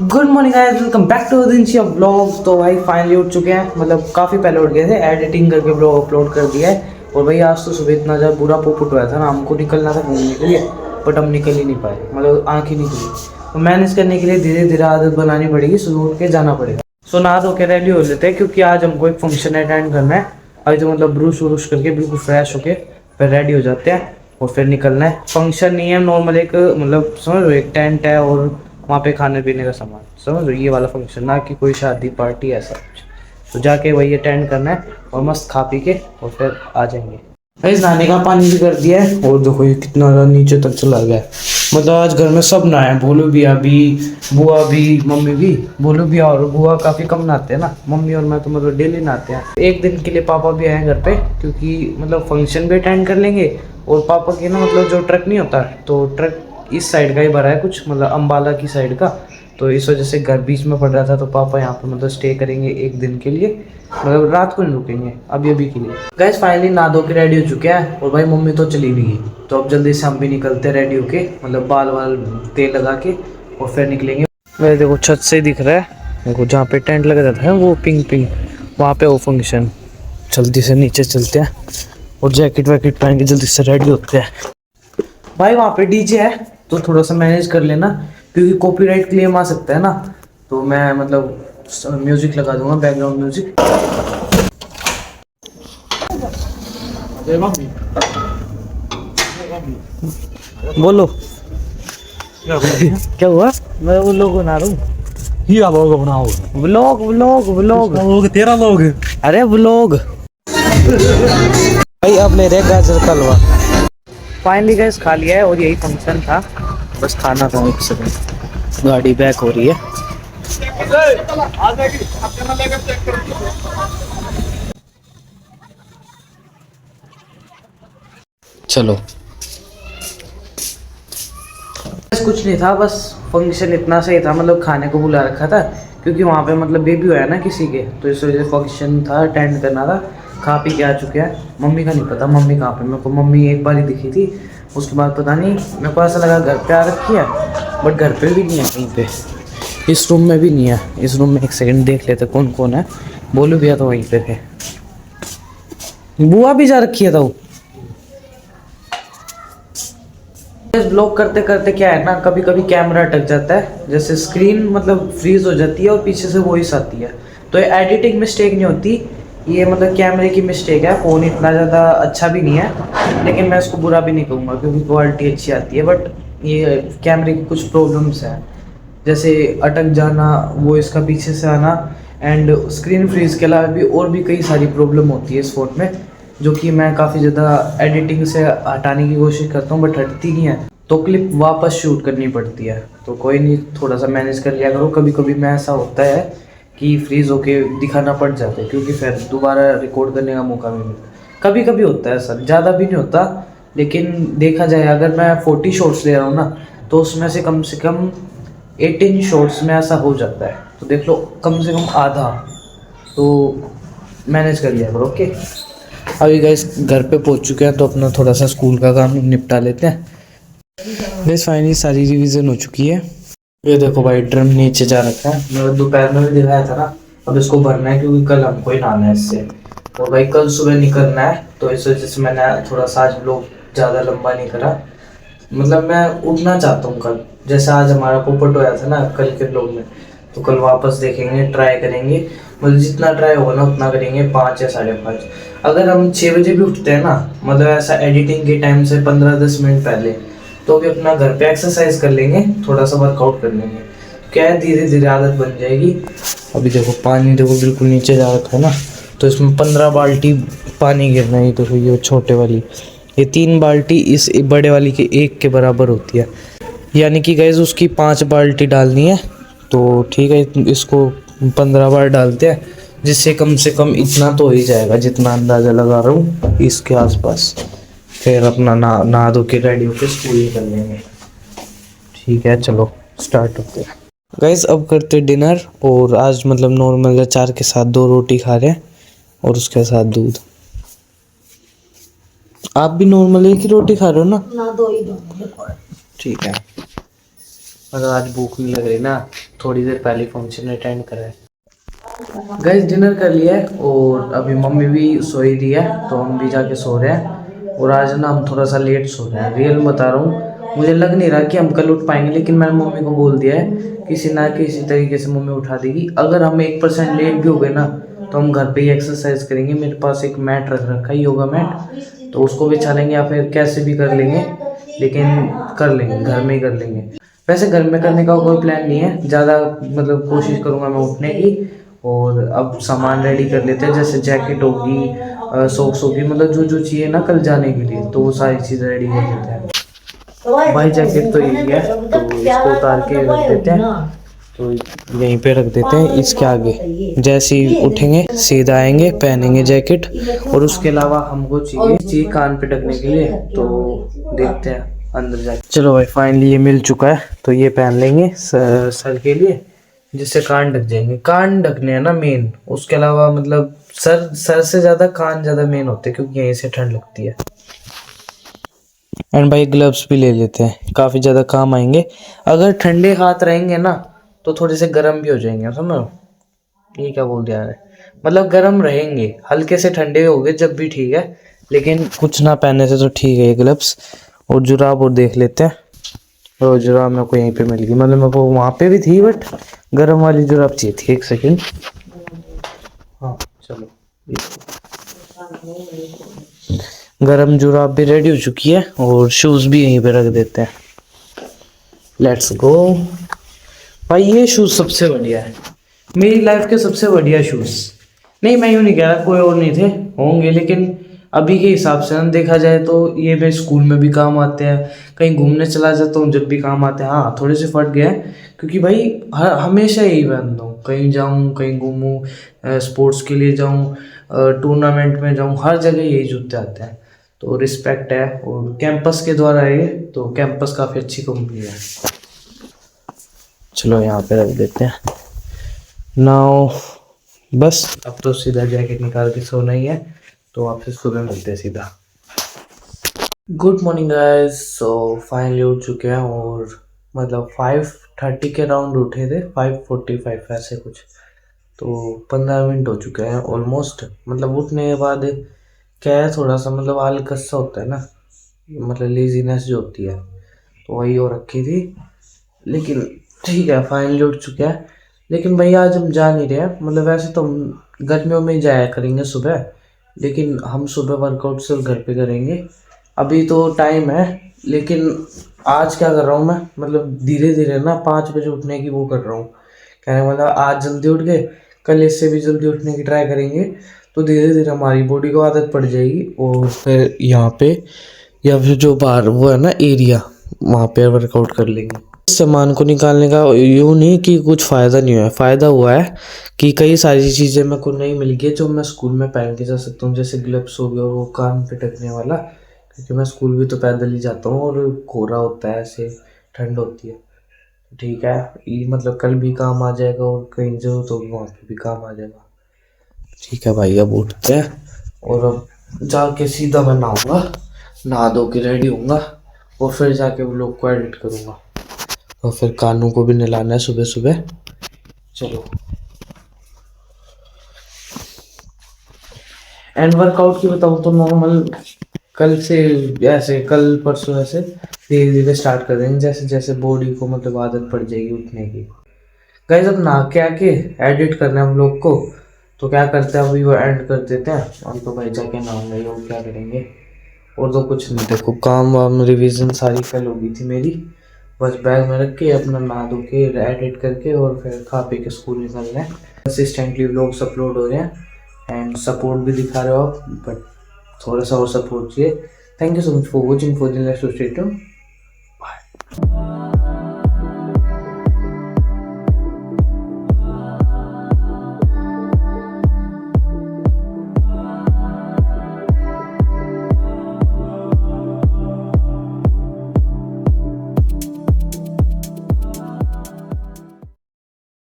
Good morning guys, welcome back to Dinshiya vlogs. तो भाई finally उठ चुके हैं, मतलब काफ़ी पहले उठ गए थे, एडिटिंग करके व्लॉग अपलोड कर दिया है। और भाई आज तो सुबह इतना ज़्यादा बुरा पोपट हुआ था ना, हमको निकलना था घूमने के लिए, बट हम निकल ही नहीं पाए, मतलब आँख ही नहीं खुली। तो मैनेज करने के लिए धीरे धीरे आदत बनानी पड़ेगी, सुबह उठ के जाना पड़ेगा। सो नहा धो के रेडी हो लेते हैं, क्योंकि आज हमको एक फंक्शन अटेंड करना है। अभी तो मतलब ब्रूश व्रूश करके बिल्कुल फ्रेश होके फिर रेडी हो जाते हैं और फिर निकलना है। फंक्शन नहीं है नॉर्मल, एक मतलब समझ लो एक टेंट है और वहाँ पे खाने पीने का सामान, समझ लो ये वाला फंक्शन, ना कि कोई शादी पार्टी ऐसा कुछ। तो जाके वही अटेंड करना है और मस्त खा पी के और फिर आ जाएंगे। इस नहाने का पानी भी कर दिया है और देखो ये कितना नीचे तक चला गया है। मतलब आज घर में सब नहाए, भोलू भैया भी, बुआ भी, मम्मी भी। भोलू भैया और बुआ काफ़ी कम नहाते हैं ना, मम्मी और मैं तो मतलब डेली नहाते हैं। एक दिन के लिए पापा भी आए घर पे, क्योंकि मतलब फंक्शन भी अटेंड कर लेंगे। और पापा के ना मतलब जो ट्रक नहीं होता, तो ट्रक इस साइड का ही भरा है कुछ, मतलब अम्बाला की साइड का। तो इस वजह से घर बीच में पड़ रहा था, तो पापा यहाँ पे मतलब स्टे करेंगे एक दिन के लिए, मतलब रात को नहीं रुकेंगे, अभी के लिए। गैस फाइनली नहा धो के रेडी हो चुके हैं और भाई मम्मी तो चली भी गई। तो अब जल्दी से हम भी निकलते रेडी होके, मतलब बाल वाल तेल लगा के और फिर निकलेंगे। वैसे देखो छत से दिख रहा है, देखो जहाँ पे टेंट लगा रहता है वो पिंक वहाँ पे वो फंक्शन। जल्दी से नीचे चलते हैं और जैकेट वैकेट पहन के जल्दी से रेडी होते हैं। भाई वहाँ पे डीजे है, तो थोड़ा सा मैनेज कर लेना, क्योंकि कॉपीराइट क्लेम आ सकता है ना। तो मैं मतलब म्यूजिक लगा दूंगा, बैकग्राउंड म्यूजिक। बोलो क्या हुआ? मैं वो लोग बना रहा हूँ। ही लोग बनाओ, व्लॉग व्लॉग व्लॉग लोग तेरा लोग। अरे व्लॉग भाई अब ले रहे गाजर का हलवा। फाइनली गैस खा लिया है और यही फंक्शन था, बस खाना था। एक सेकंड, गाड़ी बैक हो रही है। चलो कुछ नहीं था, बस फंक्शन इतना सही था, मतलब खाने को बुला रखा था, क्योंकि वहाँ पे मतलब बेबी हुआ है ना किसी के, तो इस वजह से फंक्शन था, अटेंड करना था। खा पी के आ चुके हैं। मम्मी का नहीं पता, मम्मी कहाँ पे, मेरे को मम्मी एक बार ही दिखी थी, उसके बाद पता नहीं। मेरे को ऐसा लगा घर पे आ रखी है, बट घर पे भी नहीं है कहीं पे। इस रूम में भी नहीं है। इस रूम में एक सेकंड देख लेते कौन कौन है। बोलू भैया तो वहीं पे थे, बुआ भी जा रखी है। तो ब्लॉग करते करते क्या है ना, कभी कभी कैमरा अटक जाता है, जैसे स्क्रीन मतलब फ्रीज हो जाती है और पीछे से वॉइस आती है। तो ये एडिटिंग मिस्टेक नहीं होती, ये मतलब कैमरे की मिस्टेक है। फ़ोन इतना ज़्यादा अच्छा भी नहीं है, लेकिन मैं इसको बुरा भी नहीं कहूँगा, क्योंकि क्वालिटी अच्छी आती है। बट ये कैमरे की कुछ प्रॉब्लम्स हैं, जैसे अटक जाना, वॉइस का पीछे से आना, एंड स्क्रीन फ्रीज के अलावा भी और भी कई सारी प्रॉब्लम होती है इस फ़ोन में, जो कि मैं काफ़ी ज़्यादा एडिटिंग से हटाने की कोशिश करता हूँ, बट हटती नहीं है। तो क्लिप वापस शूट करनी पड़ती है। तो कोई नहीं, थोड़ा सा मैनेज कर लिया करो। कभी कभी मैं ऐसा होता है कि फ्रीज़ होके दिखाना पड़ जाता है, क्योंकि फिर दोबारा रिकॉर्ड करने का मौका नहीं मिलता। कभी कभी होता है सर, ज़्यादा भी नहीं होता, लेकिन देखा जाए अगर मैं 40 शॉट्स ले रहा हूँ ना, तो उसमें से कम 18 शॉट्स में ऐसा हो जाता है। तो देख लो कम से कम आधा तो मैनेज कर लिया करो। ओके, अभी गाइस घर पे पहुंच चुके हैं, तो अपना थोड़ा सा स्कूल का काम निपटा लेते हैं। गाइस फाइनली सारी रिवीजन हो चुकी है। ये देखो भाई ड्रम नीचे जा रखा है, मैं दोपहर में भी दिखाया था ना। अब इसको भरना है, क्योंकि कल हमको ही नहाना है इससे। और भाई कल सुबह निकलना है, तो इस वजह से मैंने थोड़ा सा आज ब्लॉग ज़्यादा लंबा नहीं करा। मतलब मैं उठना चाहता हूँ कल, जैसे आज हमारा पोपट होया था ना कल के ब्लॉग में। तो कल वापस देखेंगे, ट्राई करेंगे, मतलब जितना ट्राई होगा ना उतना करेंगे, 5 या 5:30। अगर हम 6 बजे भी उठते हैं ना, मतलब ऐसा एडिटिंग के टाइम से 15-10 मिनट पहले, तो भी अपना घर पे एक्सरसाइज कर लेंगे, थोड़ा सा वर्कआउट कर लेंगे, क्या है धीरे धीरे आदत बन जाएगी। अभी देखो पानी देखो बिल्कुल नीचे जा रखा है ना, तो इसमें 15 बाल्टी पानी गिरना है। देखो ये छोटे वाली, ये 3 बाल्टी इस बड़े वाली के 1 के बराबर होती है, यानी कि गाइस उसकी 5 बाल्टी डालनी है। तो ठीक है, इसको 15 बार डालते हैं, जिससे कम से कम इतना तो हो ही जाएगा, जितना अंदाज़ा लगा रहा हूँ इसके आसपास। फिर अपना नहा धो के रेडी होकर स्कूल निकल लेंगे। ठीक है चलो स्टार्ट होते हैं। गाइस अब करते डिनर, और आज मतलब नॉर्मल अचार के साथ 2 रोटी खा रहे हैं और उसके साथ दूध। आप भी नॉर्मल एक ही रोटी खा रहे हो ना? ना, 2 ही दो। ठीक है, मतलब आज भूख नहीं लग रही ना, थोड़ी देर पहले फंक्शन अटेंड करा है। गाइस डिनर कर लिया है और अभी मम्मी भी सोई रही है तो हम भी जाके सो रहे हैं। और आज ना हम थोड़ा सा लेट सो रहे हैं, रियल बता रहा हूँ। मुझे लग नहीं रहा कि हम कल उठ पाएंगे, लेकिन मैंने मम्मी को बोल दिया है किसी ना किसी तरीके से मम्मी उठा देगी। अगर हम 1% लेट भी हो गए ना तो हम घर पे ही एक्सरसाइज करेंगे। मेरे पास एक मैट रख रखा है, योगा मैट, तो उसको बिछा लेंगे या फिर कैसे भी कर लेंगे, लेकिन कर लेंगे, घर में ही कर लेंगे। वैसे घर में करने का कोई प्लान नहीं है, ज़्यादा मतलब कोशिश करूँगा मैं उठने की। और अब सामान रेडी कर लेते हैं, जैसे जैकेट होगी, सॉक्स होगी, मतलब जो जो चाहिए ना कल जाने के लिए, तो वो सारी चीज़ें रेडी कर लेते हैं। भाई जैकेट तो यही है, तो इसको उतार के रख देते हैं, तो यहीं पे रख देते हैं इसके आगे। जैसे ही उठेंगे सीधा आएंगे, पहनेंगे जैकेट। और उसके अलावा हमको चाहिए कान पे ढकने के लिए, तो देखते हैं अंदर जाके। चलो भाई फाइनली ये मिल चुका है, तो ये पहन लेंगे सर के लिए, जिससे कान ढक जाएंगे। कान ढकने हैं ना मेन, उसके अलावा मतलब सर से ज़्यादा कान ज़्यादा मेन होते हैं, क्योंकि यहीं से ठंड लगती है। एंड भाई ग्लव्स भी ले लेते हैं, काफ़ी ज़्यादा काम आएंगे। अगर ठंडे हाथ रहेंगे ना तो थोड़े से गर्म भी हो जाएंगे, समझो ये क्या बोल दिया है, मतलब गर्म रहेंगे, हल्के से ठंडे हो गए जब भी ठीक है, लेकिन कुछ ना पहनने से तो ठीक है ये ग्लव्स। और जुराब और देख लेते हैं, और जुराब मेरे को यहीं पे मिल गई, मतलब मेरे को वहाँ पे भी थी बट गर्म वाली जुराब चाहिए थी। एक सेकंड, हाँ चलो गरम जुराब भी रेडी हो चुकी है, और शूज़ भी यहीं पे रख देते हैं। लेट्स गो भाई, ये शूज़ सबसे बढ़िया है, मेरी लाइफ के सबसे बढ़िया शूज़। नहीं मैं यूँ नहीं कह रहा, कोई और नहीं थे, होंगे, लेकिन अभी के हिसाब से ना देखा जाए तो ये मेरे स्कूल में भी काम आते हैं, कहीं घूमने चला जाता हूँ जब भी काम आते हैं। हाँ थोड़े से फट गए हैं, क्योंकि भाई हमेशा यही पहनता हूँ, कहीं जाऊँ कहीं घूमूँ, स्पोर्ट्स के लिए जाऊँ, टूर्नामेंट में जाऊँ, हर जगह यही जूते आते हैं। तो रिस्पेक्ट है, और कैंपस के द्वारा है ये, तो कैंपस काफ़ी अच्छी कंपनी है। चलो यहाँ पे रख देते हैं नाउ। बस अब तो सीधा जैकेट निकाल के सोना ही है, तो आपसे सुबह मिलते हैं सीधा। Good morning guys, so finally उठ चुके हैं, और मतलब 5:30 के राउंड उठे थे, 5:45 ऐसे कुछ, तो 15 मिनट हो चुके हैं ऑलमोस्ट। मतलब उठने के बाद क्या है, थोड़ा सा मतलब आलकस सा होता है ना, मतलब लेजीनेस जो होती है, तो वही हो रखी थी, लेकिन ठीक है फाइनली उठ चुके हैं। लेकिन भाई आज हम जा नहीं रहे हैं, मतलब वैसे तो हम गर्मियों में ही जाया करेंगे सुबह, लेकिन हम सुबह वर्कआउट सिर्फ घर पे करेंगे। अभी तो टाइम है, लेकिन आज क्या कर रहा हूँ मैं, मतलब धीरे धीरे ना 5 बजे उठने की वो कर रहा हूँ, कहने मतलब आज जल्दी उठ गए, कल इससे भी जल्दी उठने की ट्राई करेंगे, तो धीरे धीरे हमारी बॉडी को आदत पड़ जाएगी। और फिर यहाँ पे या फिर जो बाहर वो है ना एरिया, वहाँ पे वर्कआउट कर लेंगे। इस सामान को निकालने का यूँ नहीं कि कुछ फ़ायदा नहीं हुआ है, फ़ायदा हुआ है कि कई सारी चीज़ें मेरे को नहीं मिल गई जो मैं स्कूल में पहन के जा सकता हूँ, जैसे ग्लव्स हो गया और वो कान पे ढकने वाला, क्योंकि मैं स्कूल भी तो पैदल ही जाता हूँ, और कोहरा होता है, ऐसे ठंड होती है। ठीक है, ये मतलब कल भी काम आ जाएगा, और कहीं जरूरत होगी वहाँ पे भी काम आ जाएगा। ठीक है भाई, अब उठते हैं, और अब जाके सीधा मैं नहाऊंगा, नहा धो के रेडी होऊंगा, और फिर जाके व्लॉग को एडिट करूँगा, और फिर कानू को भी नहलाना है सुबह सुबह। चलो एंड वर्कआउट की बताऊँ तो नॉर्मल कल से, ऐसे कल परसों ऐसे धीरे धीरे स्टार्ट कर देंगे, जैसे जैसे बॉडी को मतलब आदत पड़ जाएगी उठने की। गाइस अब नहा के आके एडिट करना है हम लोग को, तो क्या करते हैं अभी वो एंड कर देते हैं, हम तो भाई जाके नहाऊंगे, और क्या करेंगे, और तो कुछ नहीं। देखो काम वाम रिवीजन सारी कल हो गई थी मेरी, बस बैग में रख के अपना नहा धो के एडिट करके और फिर खा पी के स्कूल निकलना है। कंसिस्टेंटली व्लॉग्स अपलोड हो रहे हैं, एंड सपोर्ट भी दिखा रहे हो आप, बट थोड़ा सा और सपोर्ट चाहिए। Thank you so much for watching, for the next stay tuned.